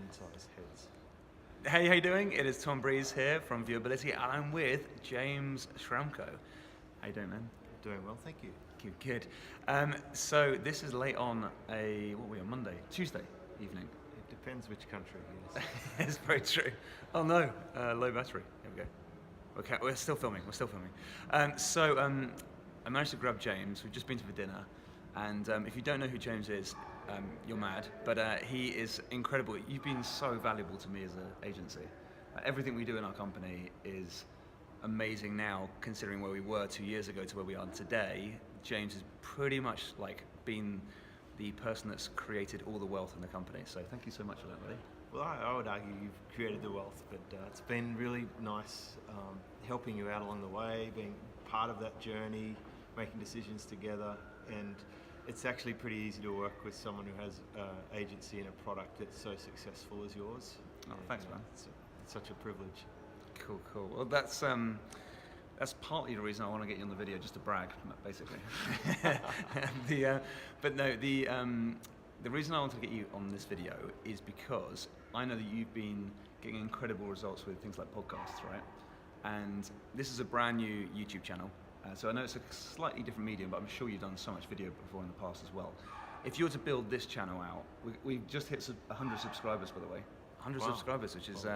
human-sized heads. Hey, how you doing? It is Tom Breeze here from Viewability, and I'm with James Schramko. How you doing, man? Doing well, thank you. Good. So this is late on what are we on, Monday? Tuesday evening. It depends which country it is. It's very true. Oh no, low battery. Here we go. Okay, we're still filming. I managed to grab James. We've just been to the dinner, and if you don't know who James is, you're mad. But he is incredible. You've been so valuable to me as an agency. Everything we do in our company is amazing now, considering where we were 2 years ago to where we are today. James has pretty much been the person that's created all the wealth in the company. So thank you so much for that, buddy. Well, I would argue you've created the wealth, but it's been really nice helping you out along the way, being part of that journey, making decisions together, and it's actually pretty easy to work with someone who has an agency and a product that's so successful as yours. Oh, thanks, man. It's such a privilege. Cool. Well, that's partly the reason I want to get you on the video, just to brag, basically. The reason I want to get you on this video is because I know that you've been getting incredible results with things like podcasts, right? And this is a brand new YouTube channel. So I know it's a slightly different medium, but I'm sure you've done so much video before in the past as well. If you were to build this channel out, we've just hit 100 subscribers, by the way. 100 subscribers, which is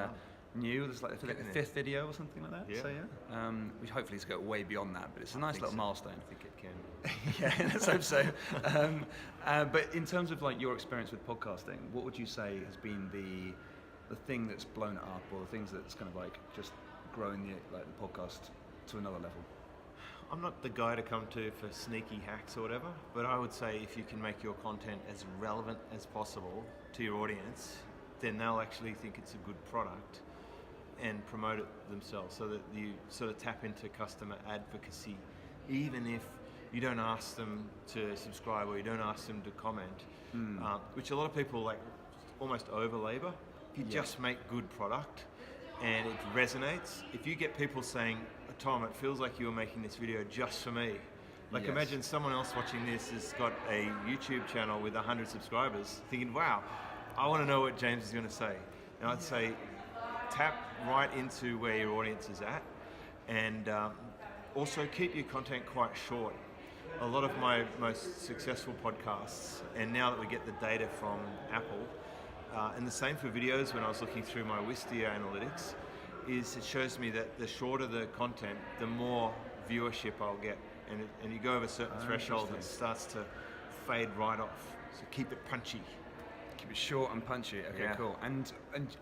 new. There's like the fifth video or something like that. Yeah. So yeah, which hopefully it's go way beyond that, but it's a nice little milestone. I think it can. Yeah, let's hope so. But in terms of your experience with podcasting, what would you say has been the thing that's blown it up, or the things that's kind of just growing the podcast to another level? I'm not the guy to come to for sneaky hacks or whatever, but I would say if you can make your content as relevant as possible to your audience, then they'll actually think it's a good product and promote it themselves, so that you sort of tap into customer advocacy, even if you don't ask them to subscribe or you don't ask them to comment, which a lot of people almost over-labor. If you just make good product and it resonates, if you get people saying, Tom, it feels like you were making this video just for me. Imagine someone else watching this has got a YouTube channel with 100 subscribers thinking, wow, I want to know what James is going to say. And I'd say tap right into where your audience is at, and also keep your content quite short. A lot of my most successful podcasts, and now that we get the data from Apple, and the same for videos when I was looking through my Wistia analytics, is it shows me that the shorter the content, the more viewership I'll get. And you go over a certain threshold, it starts to fade right off. So keep it punchy. Keep it short and punchy. Okay, cool. And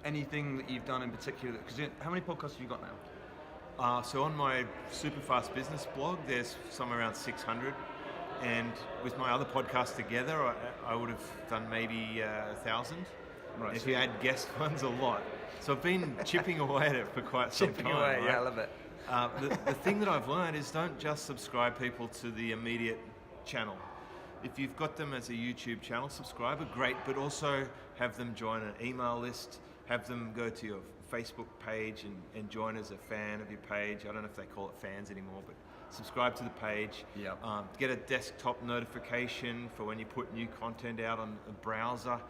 anything that you've done in particular, because how many podcasts have you got now? So on my Superfast Business blog, there's somewhere around 600. And with my other podcasts together, I would have done maybe 1,000. Right. If you add guest ones, a lot. So I've been chipping away at it for quite some time. Chipping away, right? Yeah, I love it. The thing that I've learned is don't just subscribe people to the immediate channel. If you've got them as a YouTube channel subscriber, great, but also have them join an email list, have them go to your Facebook page and join as a fan of your page. I don't know if they call it fans anymore, but subscribe to the page. Yep. Get a desktop notification for when you put new content out on a browser.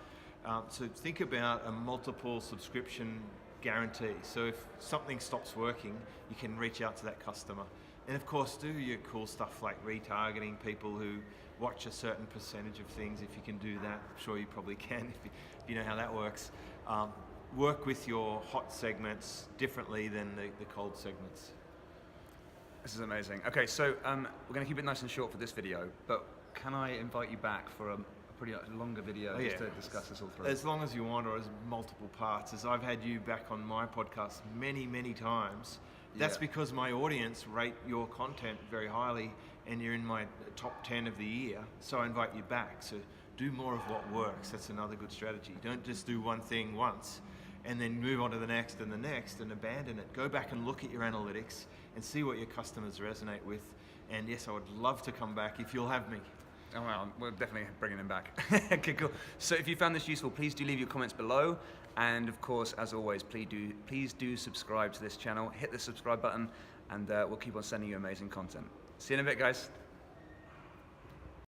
So think about a multiple subscription guarantee. So if something stops working, you can reach out to that customer. And of course, do your cool stuff like retargeting people who watch a certain percentage of things. If you can do that, I'm sure you probably can if you know how that works. Work with your hot segments differently than the cold segments. This is amazing. Okay, so we're going to keep it nice and short for this video, but can I invite you back for a pretty longer video just to discuss this all through? As long as you want, or as multiple parts. As I've had you back on my podcast many times. That's because my audience rate your content very highly, and you're in my top 10 of the year, so I invite you back. So do more of what works. That's another good strategy. Don't just do one thing once and then move on to the next and abandon it. Go back and look at your analytics and see what your customers resonate with. And yes, I would love to come back if you'll have me. Oh, well, we're definitely bringing him back. Okay, cool. So if you found this useful, please do leave your comments below. And of course, as always, please do subscribe to this channel. Hit the subscribe button, and we'll keep on sending you amazing content. See you in a bit, guys.